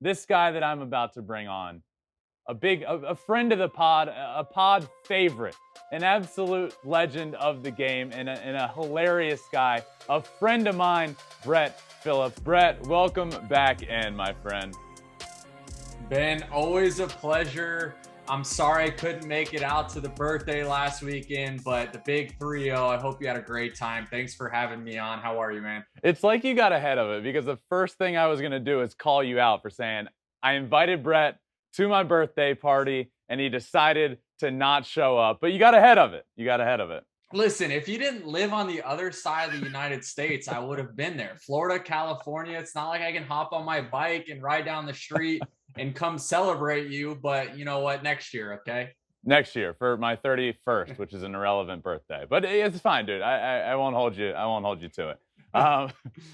this guy that I'm about to bring on, a friend of the pod, a pod favorite, an absolute legend of the game, and a hilarious guy, a friend of mine, Brett Phillips. Brett, welcome back in, my friend. Ben, always a pleasure. I'm sorry I couldn't make it out to the birthday last weekend, but the big 3-0, I hope you had a great time. Thanks for having me on. How are you, man? It's like you got ahead of it, because the first thing I was going to do is call you out for saying, I invited Brett to my birthday party, and he decided to not show up. But you got ahead of it. Listen, if you didn't live on the other side of the United States, I would have been there. Florida, California, it's not like I can hop on my bike and ride down the street and come celebrate you. But you know what? Next year, okay? Next year for my 31st, which is an irrelevant birthday. But it's fine, dude. I won't hold you. I won't hold you to it.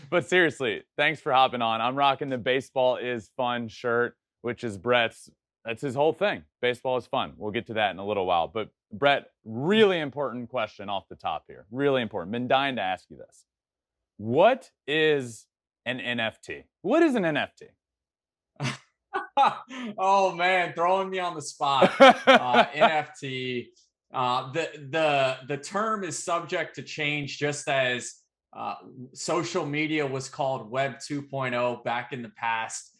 But seriously, thanks for hopping on. I'm rocking the Baseball is Fun shirt, which is Brett's. That's his whole thing. Baseball is fun. We'll get to that in a little while. But Brett, really important question off the top here. Really important. Been dying to ask you this. What is an NFT? What is an NFT? Oh man, throwing me on the spot. NFT. The term is subject to change, just as social media was called Web 2.0 back in the past.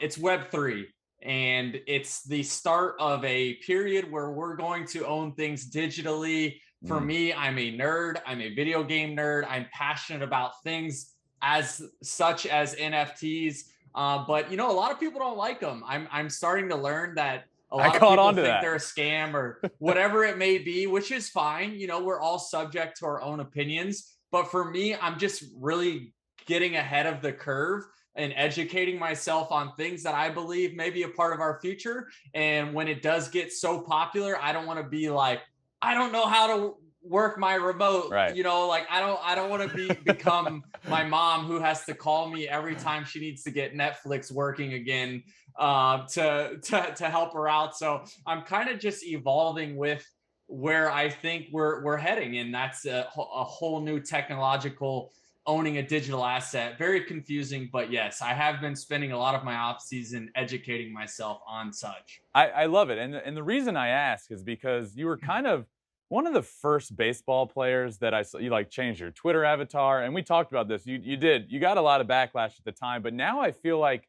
It's Web 3. And it's the start of a period where we're going to own things digitally. For me, I'm a nerd. I'm a video game nerd. I'm passionate about things as such as NFTs. But you know, a lot of people don't like them. I'm starting to learn that a lot of people think they're a scam or whatever it may be, which is fine. You know, we're all subject to our own opinions. But for me, I'm just really getting ahead of the curve and educating myself on things that I believe may be a part of our future. And when it does get so popular, I don't want to be like, I don't know how to work my remote. Right. You know, like I don't want to become my mom who has to call me every time she needs to get Netflix working again to help her out. So I'm kind of just evolving with where I think we're heading, and that's a whole new technological owning a digital asset. Very confusing, but yes, I have been spending a lot of my off season educating myself on such. I love it. And the reason I ask is because you were kind of one of the first baseball players that I saw. You like changed your Twitter avatar, and we talked about this. You got a lot of backlash at the time, but now I feel like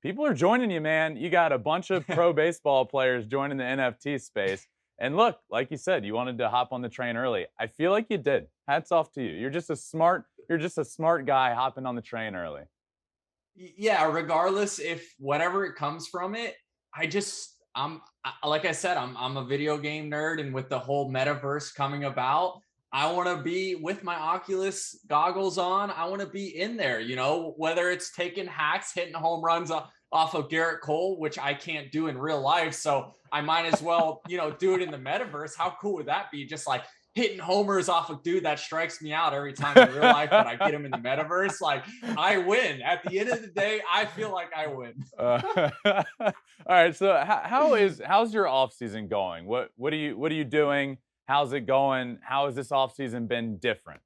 people are joining you, man. You got a bunch of pro baseball players joining the NFT space. And look, like you said, you wanted to hop on the train early. I feel like you did. Hats off to you. You're just a smart guy hopping on the train early. Yeah, regardless if whatever it comes from it, I'm like I said, I'm a video game nerd, and with the whole metaverse coming about, I want to be with my Oculus goggles on. I want to be in there, you know, whether it's taking hacks, hitting home runs off of Garrett Cole, which I can't do in real life. So I might as well, you know, do it in the metaverse. How cool would that be? Just like hitting homers off a dude that strikes me out every time in real life, but I get him in the metaverse. Like, I win. At the end of the day, I feel like I win. All right. So how's your off season going? What are you doing? How's it going? How has this off season been different?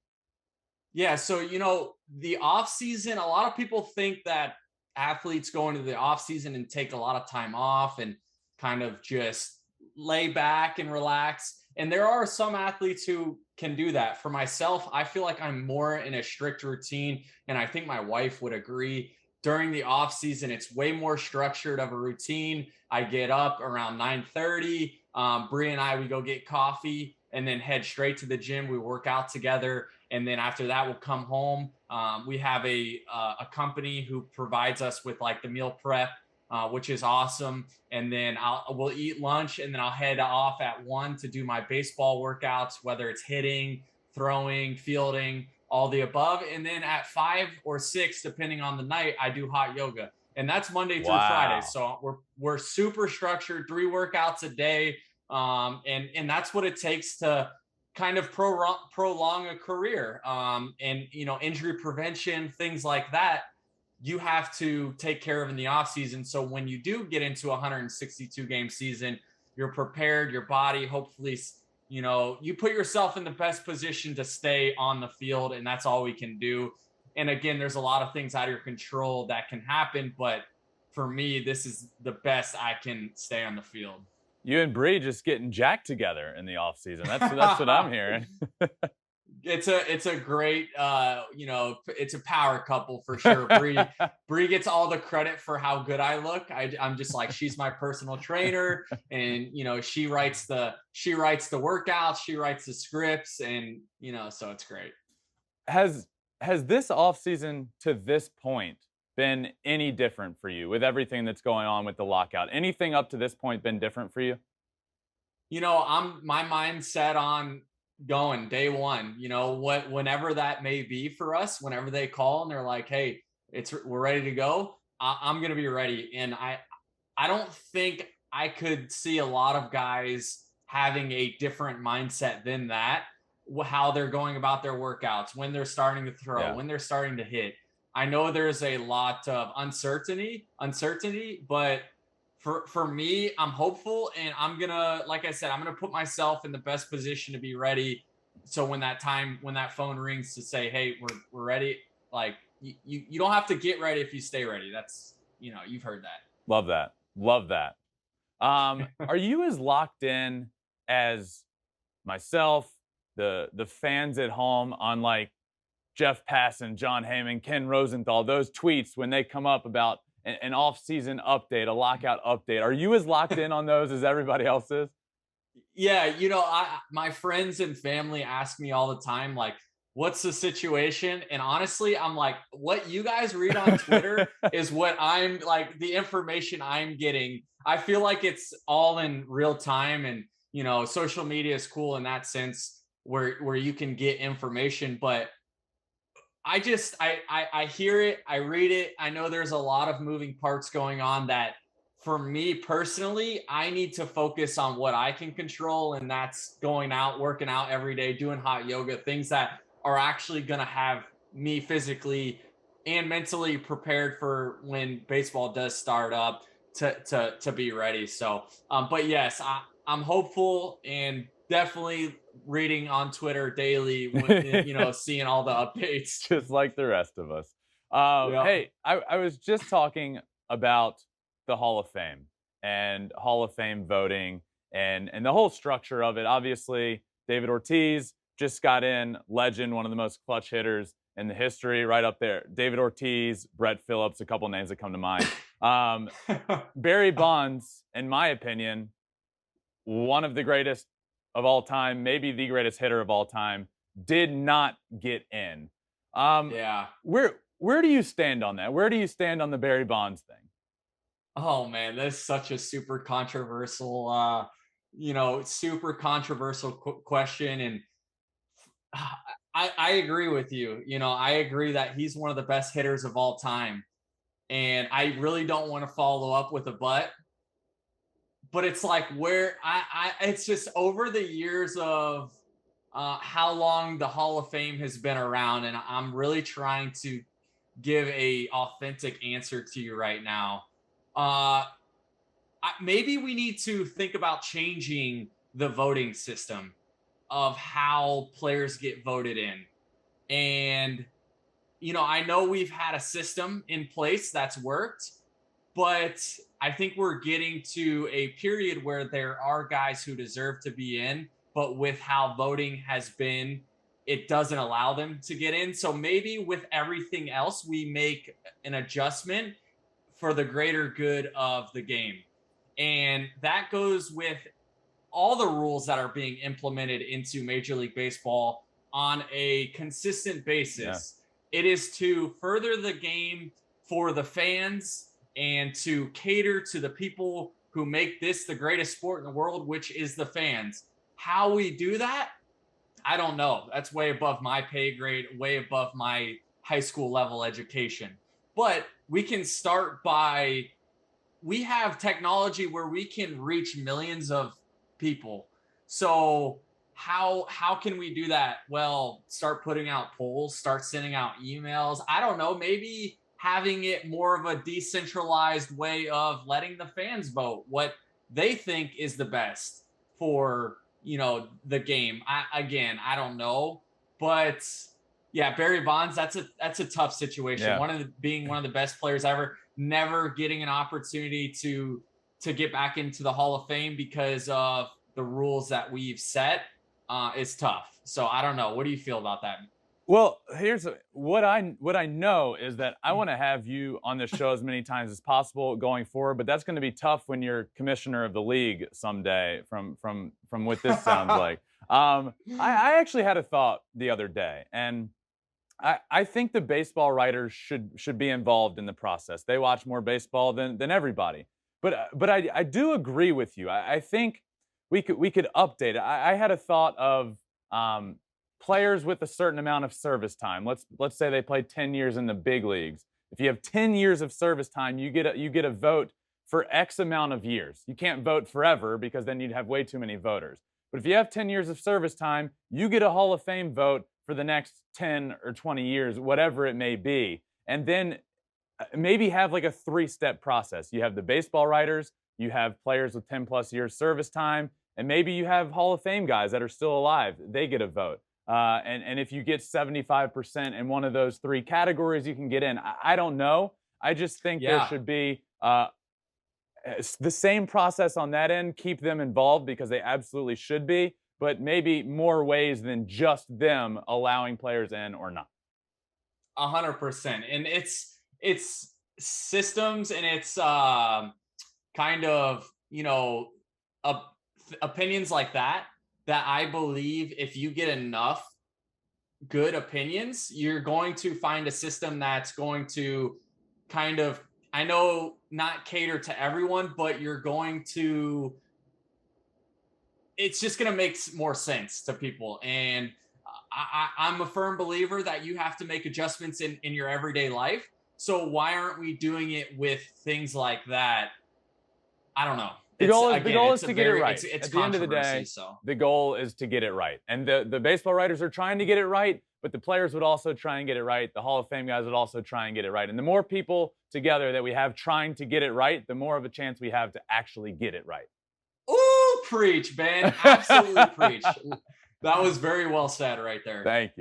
Yeah. So, you know, the off season, a lot of people think that athletes go into the off season and take a lot of time off and kind of just lay back and relax. And there are some athletes who can do that. For myself, I feel like I'm more in a strict routine, and I think my wife would agree. During the off season, it's way more structured of a routine. I get up around 9:30. Bree and I, we go get coffee and then head straight to the gym. We work out together, and then after that, we'll come home. We have a company who provides us with like the meal prep, which is awesome. And then we'll eat lunch, and then I'll head off at 1 to do my baseball workouts, whether it's hitting, throwing, fielding, all the above. And then at 5 or 6, depending on the night, I do hot yoga, and that's Monday through Friday. So we're super structured, 3 workouts a day, and that's what it takes to kind of prolong a career. And you know, injury prevention, things like that, you have to take care of in the off season. So when you do get into a 162 game season, you're prepared, your body, hopefully, you know, you put yourself in the best position to stay on the field, and that's all we can do. And again, there's a lot of things out of your control that can happen, but for me, this is the best I can stay on the field. You and Bree just getting jacked together in the off season. That's what I'm hearing. It's a great it's a power couple for sure. Bree gets all the credit for how good I look. I'm just like, she's my personal trainer, and she writes the workouts, she writes the scripts, and so it's great. Has this off season to this point been any different for you with everything that's going on with the lockout? Anything up to this point been different for you? My mindset on going day one, whenever that may be for us, whenever they call and they're like, hey, we're ready to go, I'm going to be ready. And I don't think I could see a lot of guys having a different mindset than that, how they're going about their workouts, when they're starting to throw, when they're starting to hit. I know there's a lot of uncertainty, but for me, I'm hopeful, and like I said, I'm gonna put myself in the best position to be ready. So when that phone rings to say, hey, we're ready, like you don't have to get ready if you stay ready. That's, you've heard that. Love that. Are you as locked in as myself, the fans at home, on like Jeff Passan, John Heyman, Ken Rosenthal, those tweets when they come up about an off-season update, a lockout update? Are you as locked in on those as everybody else is? Yeah, my friends and family ask me all the time, like, what's the situation? And honestly, I'm like, what you guys read on Twitter is what I'm like, the information I'm getting. I feel like it's all in real time, and social media is cool in that sense where you can get information, but I hear it, I read it. I know there's a lot of moving parts going on that for me personally, I need to focus on what I can control. And that's going out, working out every day, doing hot yoga, things that are actually going to have me physically and mentally prepared for when baseball does start up to be ready. So, but yes, I'm hopeful, and definitely reading on Twitter daily, seeing all the updates. Just like the rest of us. Hey, I was just talking about the Hall of Fame and Hall of Fame voting and the whole structure of it. Obviously, David Ortiz just got in, legend, one of the most clutch hitters in the history, right up there. David Ortiz, Brett Phillips, a couple names that come to mind. Barry Bonds, in my opinion, one of the greatest of all time, maybe the greatest hitter of all time, did not get in. Where do you stand on that? Where do you stand on the Barry Bonds thing? Oh man, that's such a super controversial, question. And I agree with you. I agree that he's one of the best hitters of all time. And I really don't want to follow up with a but it's like it's just over the years of how long the Hall of Fame has been around. And I'm really trying to give a authentic answer to you right now. Maybe we need to think about changing the voting system of how players get voted in. And, I know we've had a system in place that's worked, but I think we're getting to a period where there are guys who deserve to be in, but with how voting has been, it doesn't allow them to get in. So maybe with everything else, we make an adjustment for the greater good of the game. And that goes with all the rules that are being implemented into Major League Baseball on a consistent basis. Yeah. It is to further the game for the fans and to cater to the people who make this the greatest sport in the world, which is the fans. How we do that, I don't know. That's way above my pay grade, way above my high school level education. But we can start we have technology where we can reach millions of people. So how can we do that? Well, start putting out polls, start sending out emails. I don't know, maybe having it more of a decentralized way of letting the fans vote what they think is the best for, the game. I don't know, but yeah, Barry Bonds, that's a tough situation. Yeah. Being one of the best players ever. never getting an opportunity to get back into the Hall of Fame because of the rules that we've set is tough. So I don't know. What do you feel about that? Well, here's what I know is that I want to have you on this show as many times as possible going forward, but that's going to be tough when you're commissioner of the league someday. From what this sounds like, I actually had a thought the other day, and I think the baseball writers should be involved in the process. They watch more baseball than everybody, but I do agree with you. I think we could update it. I had a thought of players with a certain amount of service time. Let's say they played 10 years in the big leagues. If you have 10 years of service time, you get a vote for X amount of years. You can't vote forever because then you'd have way too many voters. But if you have 10 years of service time, you get a Hall of Fame vote for the next 10 or 20 years, whatever it may be. And then maybe have like a 3-step process. You have the baseball writers, you have players with 10 plus years service time, and maybe you have Hall of Fame guys that are still alive. They get a vote. And if you get 75% in one of those 3 categories, you can get in. I don't know. I just think there should be the same process on that end. Keep them involved because they absolutely should be, but maybe more ways than just them allowing players in or not. 100%. And it's systems and it's kind of, opinions like that I believe if you get enough good opinions, you're going to find a system that's going to kind of, I know, not cater to everyone, but it's just going to make more sense to people. And I'm a firm believer that you have to make adjustments in your everyday life. So why aren't we doing it with things like that? I don't know. The goal is to get it right. It's at the end of the day, the goal is to get it right. And the baseball writers are trying to get it right, but the players would also try and get it right. The Hall of Fame guys would also try and get it right. And the more people together that we have trying to get it right, the more of a chance we have to actually get it right. Ooh, preach, Ben. Absolutely preach. That was very well said right there. Thank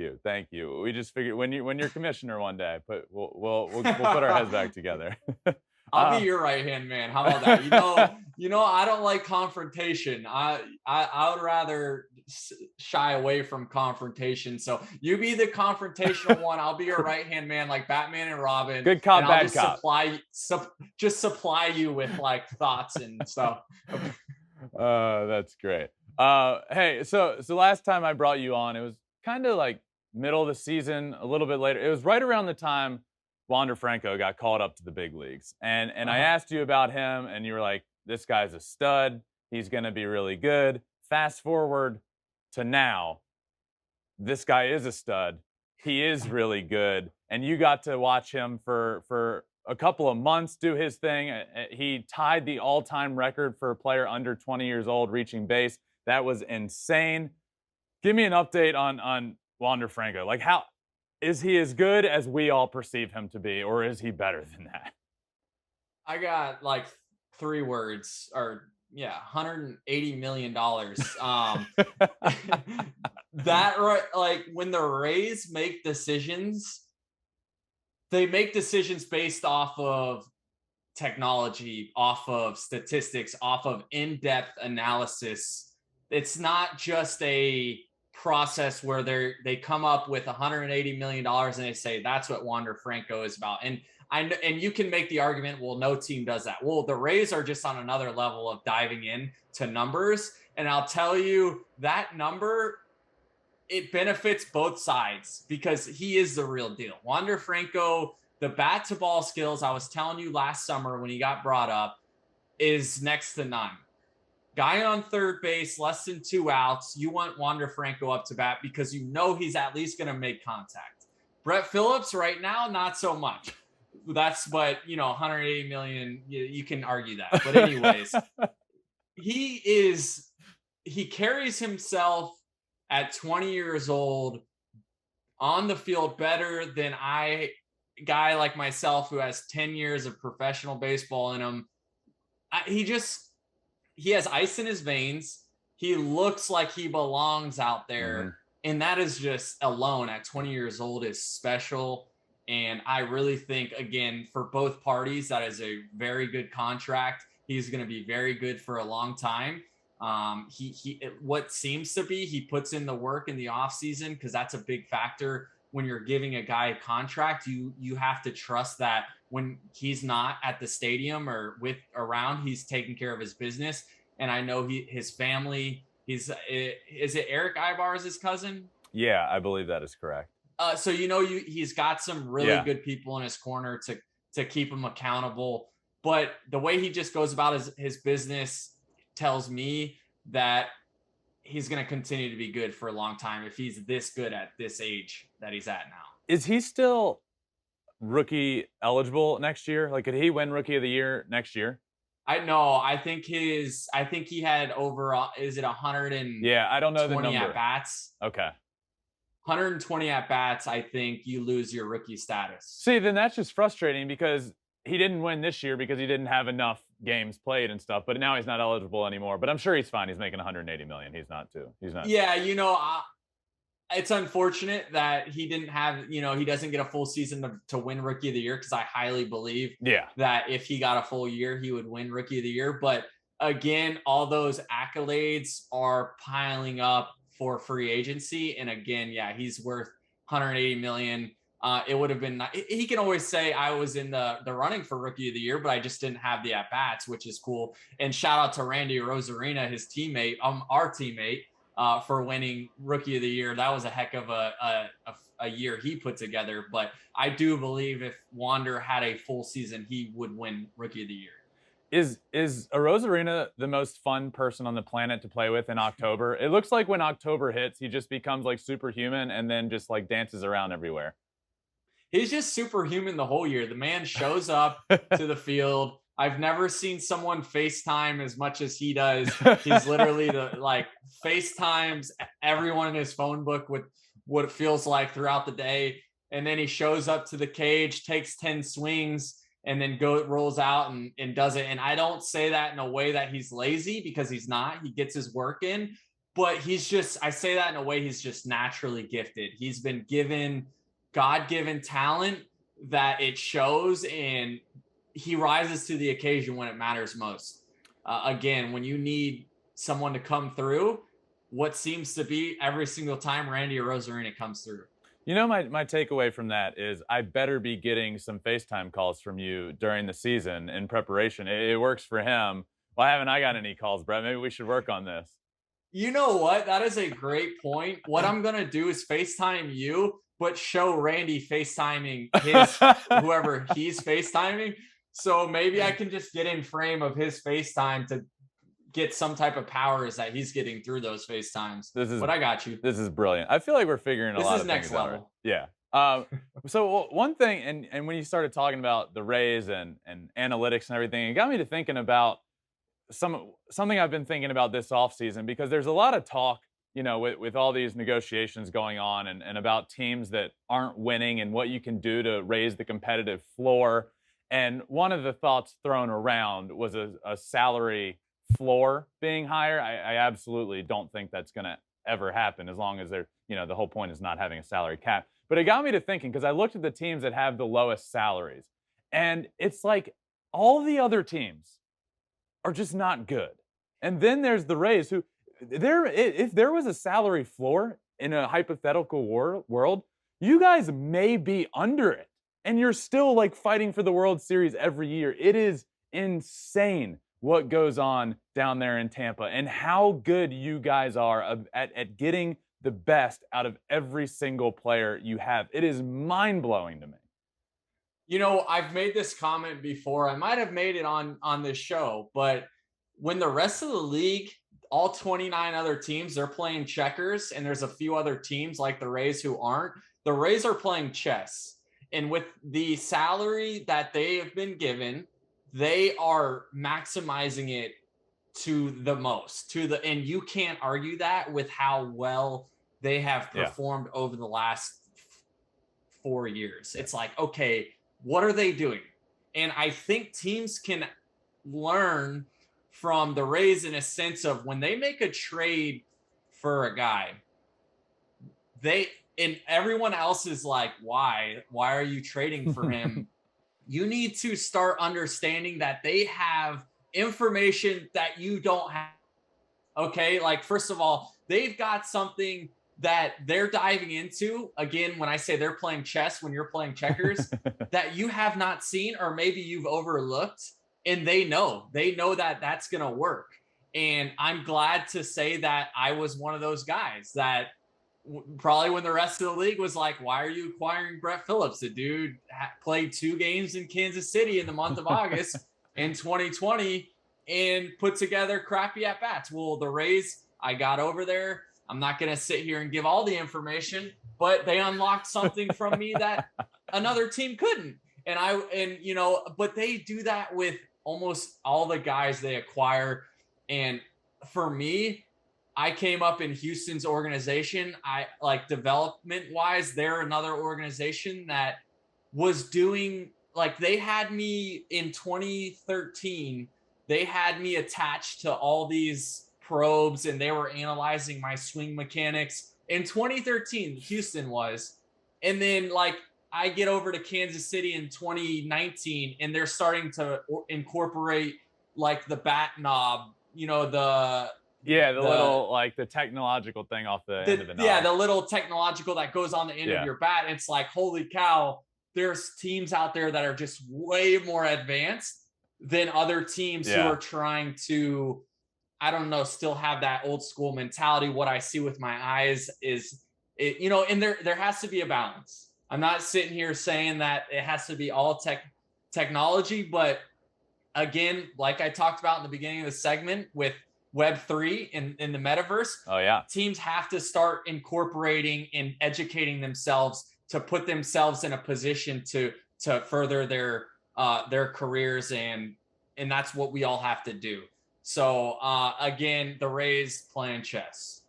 you. We just figured when you're commissioner one day, we'll put our heads back together. I'll be your right-hand man. How about that? I don't like confrontation. I would rather shy away from confrontation. So you be the confrontational one. I'll be your right-hand man, like Batman and Robin. Good cop, and bad cop. Just supply you with like thoughts and stuff. That's great. Hey, so last time I brought you on, it was kind of like middle of the season, a little bit later. It was right around the time Wander Franco got called up to the big leagues. And I asked you about him, and you were like, this guy's a stud. He's going to be really good. Fast forward to now, this guy is a stud. He is really good. And you got to watch him for a couple of months do his thing. He tied the all-time record for a player under 20 years old reaching base. That was insane. Give me an update on Wander Franco. Like, how is he as good as we all perceive him to be, or is he better than that? I got like 3 words, or $180 million. That like when the Rays make decisions, they make decisions based off of technology, off of statistics, off of in-depth analysis. It's not just a process where they come up with $180 million and they say that's what Wander Franco is about. And you can make the argument, well, no team does that. Well, the Rays are just on another level of diving in to numbers. And I'll tell you that number, it benefits both sides because he is the real deal. Wander Franco, the bat to ball skills, I was telling you last summer when he got brought up, is next to none. Guy on third base, less than 2 outs. You want Wander Franco up to bat because you know he's at least going to make contact. Brett Phillips right now, not so much. But 180 million, you can argue that. But anyways, he carries himself at 20 years old on the field better than a guy like myself who has 10 years of professional baseball in him. He has ice in his veins. He looks like he belongs out there. Mm-hmm. And that is just alone at 20 years old is special. And I really think, again, for both parties, that is a very good contract. He's going to be very good for a long time. What seems to be, he puts in the work in the offseason, because that's a big factor when you're giving a guy a contract. You have to trust that when he's not at the stadium or around, he's taking care of his business. And I know his family, is it Eric Ibar's his cousin? Yeah, I believe that is correct. So he's got some really good people in his corner to keep him accountable. But the way he just goes about his business tells me that he's going to continue to be good for a long time if he's this good at this age that he's at now. Is he still rookie eligible next year? Like, could he win Rookie of the Year next year? I think he had over, is it 100 and I don't know the number. at bats? Okay. 120 at bats, I think you lose your rookie status. See, then that's just frustrating, because he didn't win this year because he didn't have enough games played and stuff, but now he's not eligible anymore. But I'm sure he's fine. He's making $180 million. He's not. Yeah, it's unfortunate that he didn't have, he doesn't get a full season to win Rookie of the Year, because I highly believe that if he got a full year, he would win Rookie of the Year. But again, all those accolades are piling up for free agency. And again, he's worth $180 million. It would have been, he can always say, I was in the running for Rookie of the Year, but I just didn't have the at-bats, which is cool. And shout out to Randy Rosarina, his teammate, our teammate, for winning Rookie of the Year. That was a heck of a year he put together. But I do believe if Wander had a full season, he would win Rookie of the Year. Is Rosarina the most fun person on the planet to play with in October? It looks like when October hits, he just becomes like superhuman and then just like dances around everywhere. He's just superhuman the whole year. The man shows up to the field. I've never seen someone FaceTime as much as he does. He's literally FaceTimes everyone in his phone book with what it feels like throughout the day. And then he shows up to the cage, takes 10 swings, and then rolls out and does it. And I don't say that in a way that he's lazy, because he's not. He gets his work in. But I say that in a way he's just naturally gifted. He's been given God-given talent that it shows, and he rises to the occasion when it matters most. Again, when you need someone to come through, what seems to be every single time Randy Rosarina comes through. My takeaway from that is I better be getting some FaceTime calls from you during the season in preparation. It works for him. Why haven't I got any calls, Brett? Maybe we should work on this. You know what? That is a great point. What I'm going to do is FaceTime you, but show Randy FaceTiming whoever he's FaceTiming. So maybe I can just get in frame of his FaceTime to get some type of powers that he's getting through those FaceTimes. But I got you. This is brilliant. I feel like we're figuring a lot of things out. Level. Yeah. So one thing, and when you started talking about the Rays and analytics and everything, it got me to thinking about something I've been thinking about this offseason, because there's a lot of talk, with all these negotiations going on and about teams that aren't winning and what you can do to raise the competitive floor. And one of the thoughts thrown around was a salary floor being higher. I absolutely don't think that's going to ever happen, as long as they're, the whole point is not having a salary cap. But it got me to thinking, because I looked at the teams that have the lowest salaries, and it's like all the other teams are just not good. And then there's the Rays, who if there was a salary floor in a hypothetical world, you guys may be under it, and you're still like fighting for the World Series every year. It is insane what goes on down there in Tampa and how good you guys are at getting the best out of every single player you have. It is mind-blowing to me. I've made this comment before. I might have made it on this show, but when the rest of the league, all 29 other teams, they're playing checkers, and there's a few other teams like the Rays who aren't. The Rays are playing chess. And with the salary that they have been given, they are maximizing it to the most, and you can't argue that with how well they have performed over the last 4 years. It's like, okay, what are they doing? And I think teams can learn from the Rays in a sense of when they make a trade for a guy, and everyone else is like, why are you trading for him? You need to start understanding that they have information that you don't have. Okay. Like, first of all, they've got something that they're diving into. Again, when I say they're playing chess, when you're playing checkers, that you have not seen, or maybe you've overlooked, and they know that that's going to work. And I'm glad to say that I was one of those guys that probably when the rest of the league was like, why are you acquiring Brett Phillips? The dude played 2 games in Kansas City in the month of August in 2020 and put together crappy at bats. Well, the Rays, I got over there. I'm not going to sit here and give all the information, but they unlocked something from me that another team couldn't. But they do that with almost all the guys they acquire. And for me, I came up in Houston's organization. I like development wise, they're another organization that was doing, like, they had me in 2013. They had me attached to all these probes and they were analyzing my swing mechanics in 2013. Houston was. And then like I get over to Kansas City in 2019 and they're starting to incorporate like the bat knob, the little, like, the technological thing off the end of the knob. Yeah, the little technological that goes on the end of your bat. It's like, holy cow, there's teams out there that are just way more advanced than other teams who are trying to, I don't know, still have that old school mentality. What I see with my eyes is, and there has to be a balance. I'm not sitting here saying that it has to be all technology, but again, like I talked about in the beginning of the segment with Web3 in the metaverse, teams have to start incorporating and educating themselves to put themselves in a position to further their careers, and that's what we all have to do. So again, the Rays playing chess.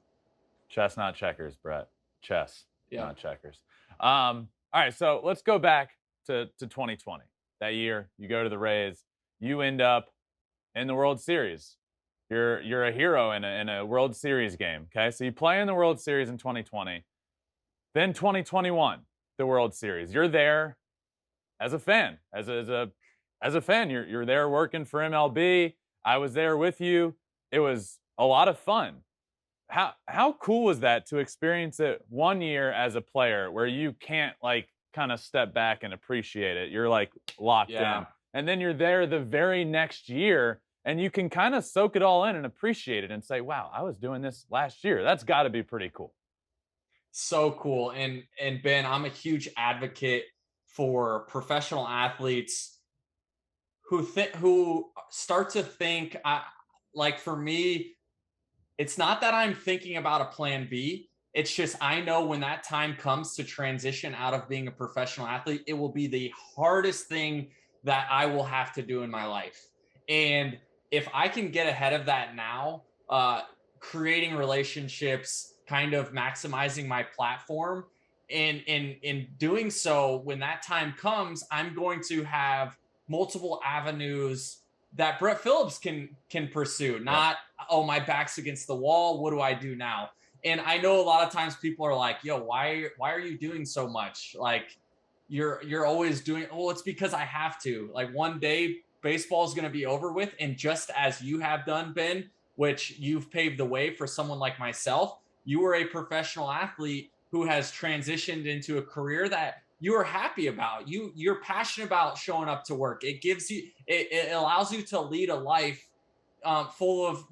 Chess, not checkers, Brett. Chess, not checkers. All right, so let's go back to 2020. That year, you go to the Rays, you end up in the World Series. You're a hero in a World Series game. Okay, so you play in the World Series in 2020. Then 2021, the World Series. You're there as a fan, as a fan. You're there working for MLB. I was there with you. It was a lot of fun. How cool was that to experience it 1 year as a player where you can't like kind of step back and appreciate it? You're like locked in. And then you're there the very next year and you can kind of soak it all in and appreciate it and say, wow, I was doing this last year. That's got to be pretty cool. So cool. And Ben, I'm a huge advocate for professional athletes who start to think, like for me, it's not that I'm thinking about a plan B. It's just, I know when that time comes to transition out of being a professional athlete, it will be the hardest thing that I will have to do in my life. And if I can get ahead of that now, creating relationships, kind of maximizing my platform, and in doing so, when that time comes, I'm going to have multiple avenues that Brett Phillips can pursue. Not, oh, my back's against the wall. What do I do now? And I know a lot of times people are like, yo, why are you doing so much? Like you're always doing, oh, it's because I have to. Like one day baseball is going to be over with. And just as you have done, Ben, which you've paved the way for someone like myself, you were a professional athlete who has transitioned into a career that you are happy about. You're passionate about showing up to work. It gives you, it allows you to lead a life full of,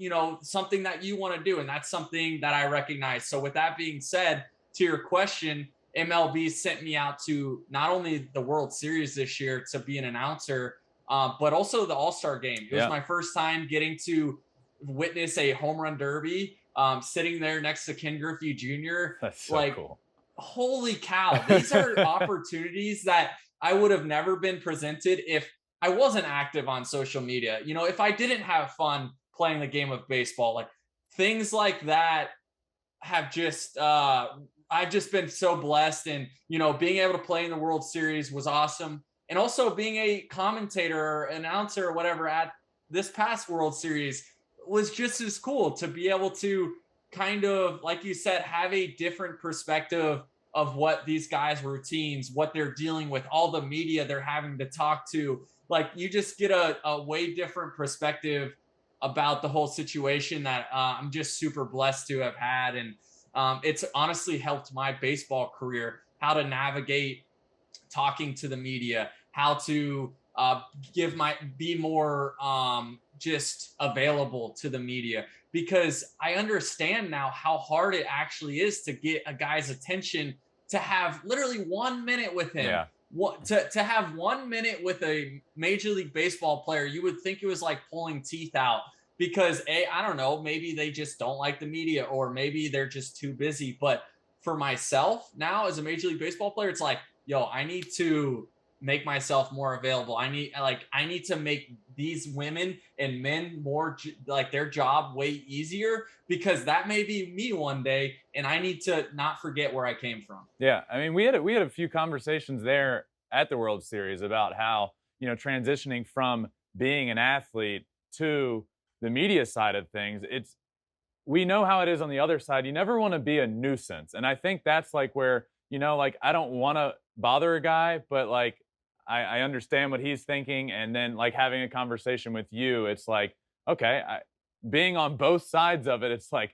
something that you want to do. And that's something that I recognize. So with that being said, to your question, MLB sent me out to not only the World Series this year to be an announcer, but also the All-Star game. It was my first time getting to witness a home run derby, sitting there next to Ken Griffey Jr. That's so cool. Holy cow. These are opportunities that I would have never been presented if I wasn't active on social media. If I didn't have fun playing the game of baseball, like things like that have just, I've just been so blessed. And, being able to play in the World Series was awesome. And also being a commentator or announcer or whatever at this past World Series was just as cool to be able to kind of, like you said, have a different perspective of what these guys' routines, what they're dealing with, all the media they're having to talk to. Like, you just get a way different perspective about the whole situation that I'm just super blessed to have had. And it's honestly helped my baseball career, how to navigate talking to the media, how to be more just available to the media, because I understand now how hard it actually is to get a guy's attention, to have literally 1 minute with him. Yeah. To have 1 minute with a Major League Baseball player, you would think it was like pulling teeth out, because I don't know, maybe they just don't like the media, or maybe they're just too busy. But for myself now as a Major League Baseball player, it's like, yo, I need to make myself more available. I need to make these women and men more like their job way easier, because that may be me one day, and I need to not forget where I came from. Yeah, I mean, we had a few conversations there at the World Series about how, transitioning from being an athlete to the media side of things, we know how it is on the other side. You never want to be a nuisance. And I think that's like where, I don't want to bother a guy, but like, I understand what he's thinking. And then like having a conversation with you, it's like, okay, being on both sides of it, it's like,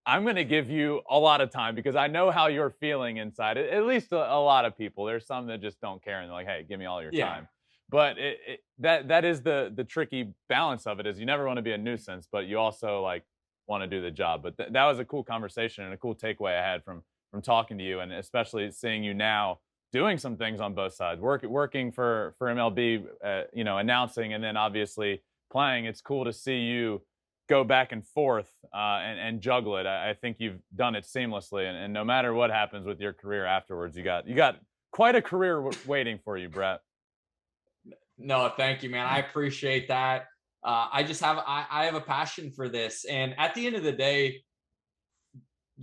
I'm going to give you a lot of time because I know how you're feeling inside. At least a lot of people. There's some that just don't care and they're like, hey, give me all your time. But that is the tricky balance of it, is you never want to be a nuisance, but you also like want to do the job. But that was a cool conversation and a cool takeaway I had from talking to you, and especially seeing you now doing some things on both sides, working for MLB, announcing, and then obviously playing. It's cool to see you go back and forth and juggle it. I think you've done it seamlessly, and no matter what happens with your career afterwards, you got quite a career waiting for you, Brett. No, thank you, man. I appreciate that. I have a passion for this, and at the end of the day,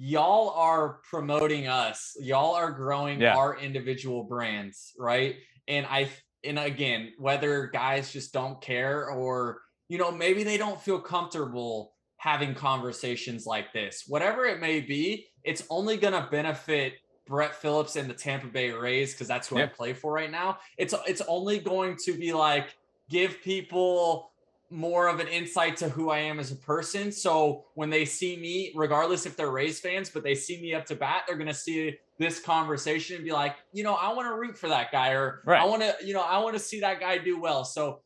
y'all are promoting us. Y'all are growing our individual brands, right? And again, whether guys just don't care, or maybe they don't feel comfortable having conversations like this, whatever it may be, it's only going to benefit Brett Phillips and the Tampa Bay Rays, because that's who I play for right now. It's only going to be like, give people more of an insight to who I am as a person. So when they see me, regardless if they're Rays fans, but they see me up to bat, they're going to see this conversation and be like, I want to root for that guy, or I want to see that guy do well. So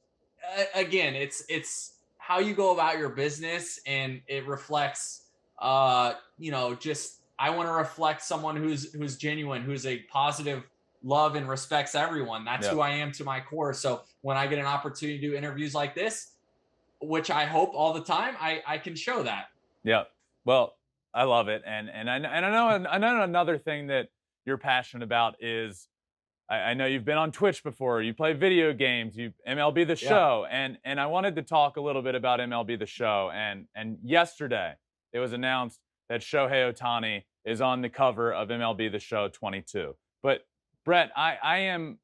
again, it's how you go about your business, and it reflects, just, I want to reflect someone who's genuine, who's a positive, love and respects everyone. That's who I am to my core. So when I get an opportunity to do interviews like this, which I hope all the time, I can show that. Yeah. Well, I love it. And I know another thing that you're passionate about is, I know you've been on Twitch before, you play video games, you MLB The Show, and I wanted to talk a little bit about MLB The Show. And yesterday it was announced that Shohei Ohtani is on the cover of MLB The Show 22. But Brett, I am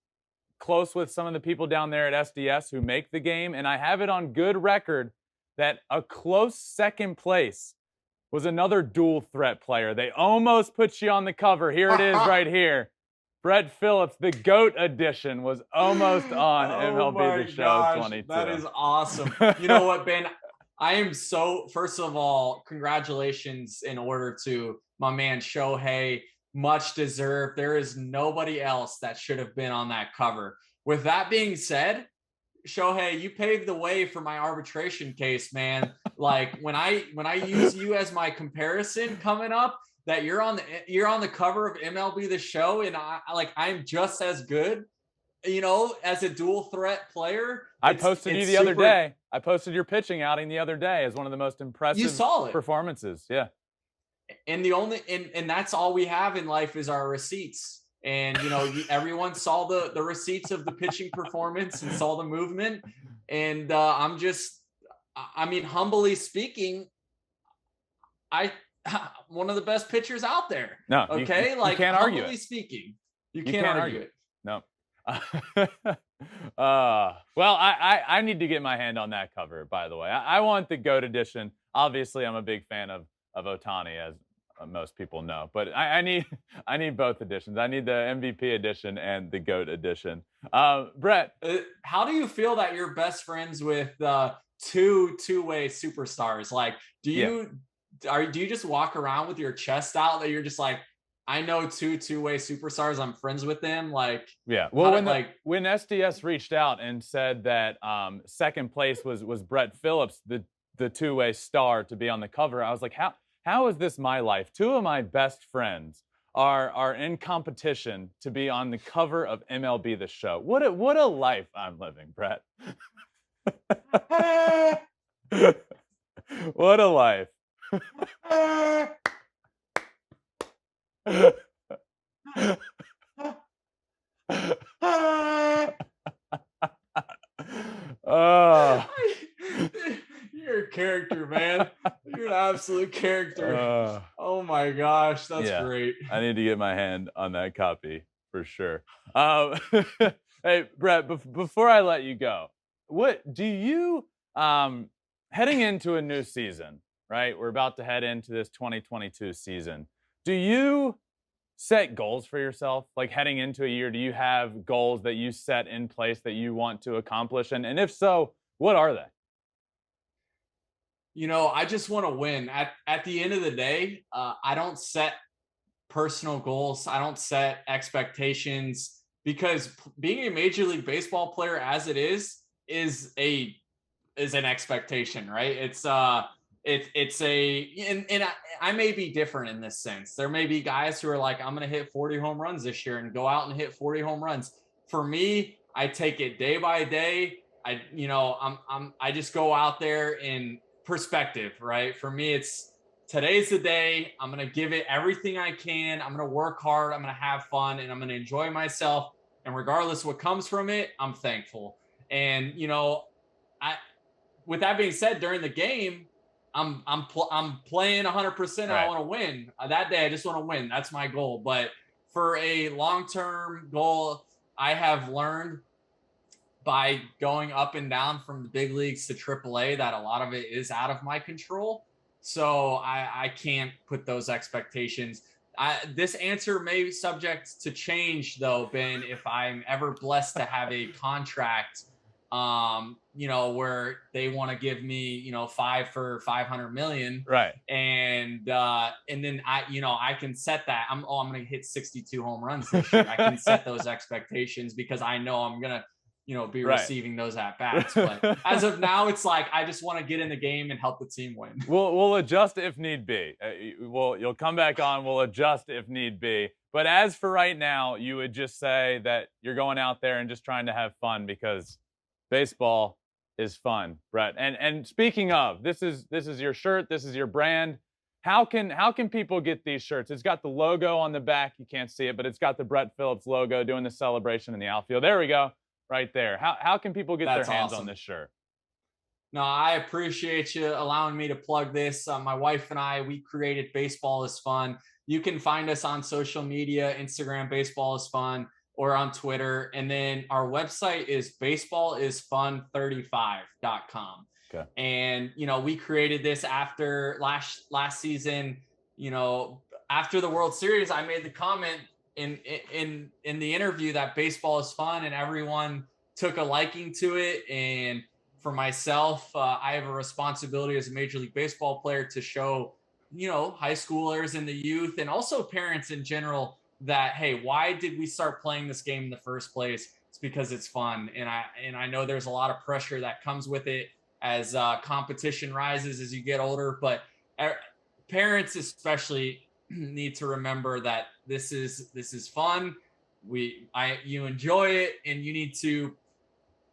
close with some of the people down there at SDS who make the game, and I have it on good record that a close second place was another dual threat player. They almost put you on the cover. Here it is right here. Brett Phillips, the GOAT edition, was almost on MLB The Show 22. That is awesome. You know what, Ben? I am first of all, congratulations in order to my man Shohei. Much deserved. There is nobody else that should have been on that cover. With that being said, Shohei, you paved the way for my arbitration case, man. Like when I use you as my coming up, that you're on the cover of MLB The Show, and I'm just as good, as a dual threat player. I posted you the other day. I posted your pitching outing the other day as one of the most impressive performances. Yeah. And and that's all we have in life is our receipts. And everyone saw the receipts of the pitching performance and saw the movement. And humbly speaking, one of the best pitchers out there. No, okay, you can't argue it. Speaking, you can't argue it. No. Well, I need to get my hand on that cover. By the way, I want the GOAT edition. Obviously, I'm a big fan of Ohtani, as most people know. But I need both editions. I need the MVP edition and the GOAT edition. Brett, how do you feel that you're best friends with two-way superstars? Like, do you just walk around with your chest out that you're just like, I know two-way superstars, I'm friends with them? Like, yeah. Well, when SDS reached out and said that second place was Brett Phillips, the two-way star to be on the cover, I was like, how is this my life? Two of my best friends are in competition to be on the cover of MLB The Show. What a life I'm living, Brett. What a life. You're a character, man. You're an absolute character. Oh my gosh, that's great. I need to get my hand on that copy for sure. Hey, Brett, before I let you go, what do you heading into a new season, right? We're about to head into this 2022 season. Do you set goals for yourself? Like heading into a year, do you have goals that you set in place that you want to accomplish? And if so, what are they? I just want to win. At the end of the day, I don't set personal goals. I don't set expectations, because being a Major League Baseball player as it is an expectation, right? It's I may be different in this sense. There may be guys who are like, I'm going to hit 40 home runs this year and go out and hit 40 home runs. For me, I take it day by day. I just go out there in perspective, right? For me, it's today's the day. I'm going to give it everything I can. I'm going to work hard. I'm going to have fun, and I'm going to enjoy myself. And regardless of what comes from it, I'm thankful. And, with that being said, during the game, I'm playing 100%. Right. I want to win that day. I just want to win. That's my goal. But for a long-term goal, I have learned by going up and down from the big leagues to AAA that a lot of it is out of my control. So I can't put those expectations. This answer may be subject to change, though, Ben, if I'm ever blessed to have a contract, where they want to give me, 5 for $500 million. Right. And then I can set that. I'm going to hit 62 home runs this year. I can set those expectations because I know I'm going to, be receiving those at bats. But as of now, it's like, I just want to get in the game and help the team win. We'll adjust if need be. You'll come back on. We'll adjust if need be. But as for right now, you would just say that you're going out there and just trying to have fun, because baseball is fun, Brett. And speaking of, this is your shirt. This is your brand. How can people get these shirts? It's got the logo on the back. You can't see it, but it's got the Brett Phillips logo doing the celebration in the outfield. There we go. Right there. How can people get their hands on this shirt? No, I appreciate you allowing me to plug this. My wife and I, we created Baseball is Fun. You can find us on social media, Instagram, Baseball is Fun, or on Twitter. And then our website is baseballisfun35.com. Okay. And, we created this after last season, after the World Series. I made the comment in the interview that baseball is fun, and everyone took a liking to it. And for myself, I have a responsibility as a Major League Baseball player to show, high schoolers and the youth, and also parents in general, that, hey, why did we start playing this game in the first place? It's because it's fun. And I know there's a lot of pressure that comes with it as competition rises as you get older, but parents especially need to remember that this is fun. You enjoy it, and you need to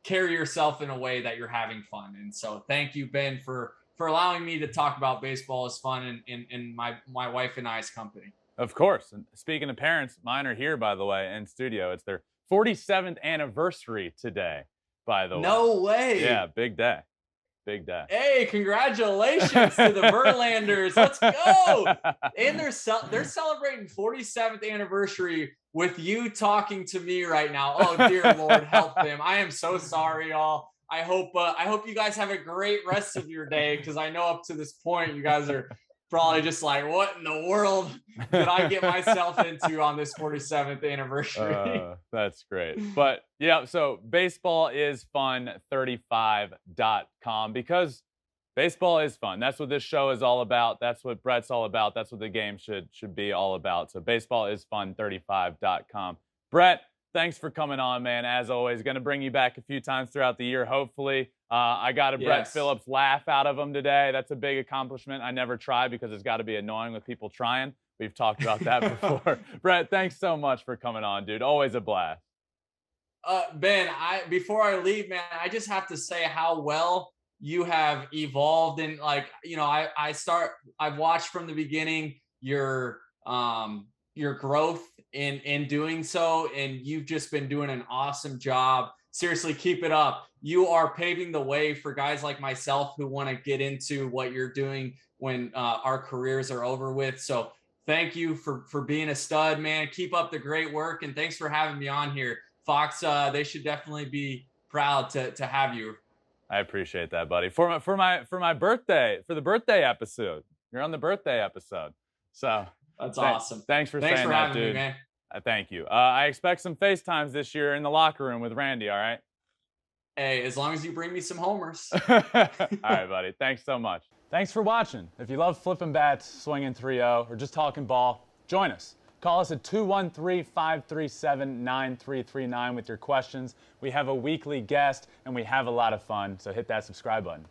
carry yourself in a way that you're having fun. And so thank you, Ben, for allowing me to talk about Baseball is Fun in my wife and I's company. Of course. And speaking of parents, mine are here, by the way, in studio. It's their 47th anniversary today, by the way. No way. Yeah, big day. Big day. Hey, congratulations to the Verlanders. Let's go. And they're celebrating 47th anniversary with you talking to me right now. Oh, dear Lord, help them. I am so sorry, y'all. I hope you guys have a great rest of your day, because I know up to this point you guys are probably just like, what in the world did I get myself into on this 47th anniversary? That's great. But yeah, so baseballisfun35.com, because baseball is fun. That's what this show is all about. That's what Brett's all about. That's what the game should be all about. So baseballisfun35.com. Brett, thanks for coming on, man. As always, going to bring you back a few times throughout the year, hopefully. I got a Brett Phillips laugh out of him today. That's a big accomplishment. I never try because it's got to be annoying with people trying. We've talked about that before. Brett, thanks so much for coming on, dude. Always a blast. Ben, before I leave, man, I just have to say how well you have evolved. And like, you know, I've watched from the beginning your growth in doing so, and you've just been doing an awesome job. Seriously, keep it up. You are paving the way for guys like myself who want to get into what you're doing when our careers are over with. So thank you for being a stud, man. Keep up the great work, and thanks for having me on here. Fox, they should definitely be proud to have you. I appreciate that, buddy. For my birthday, for the birthday episode. You're on the birthday episode. So that's awesome. Thanks for saying that, dude. Me, man. Thank you. I expect some FaceTimes this year in the locker room with Randy, all right? Hey, as long as you bring me some homers. All right, buddy. Thanks so much. Thanks for watching. If you love flipping bats, swinging 3-0, or just talking ball, join us. Call us at 213-537-9339 with your questions. We have a weekly guest, and we have a lot of fun, so hit that subscribe button.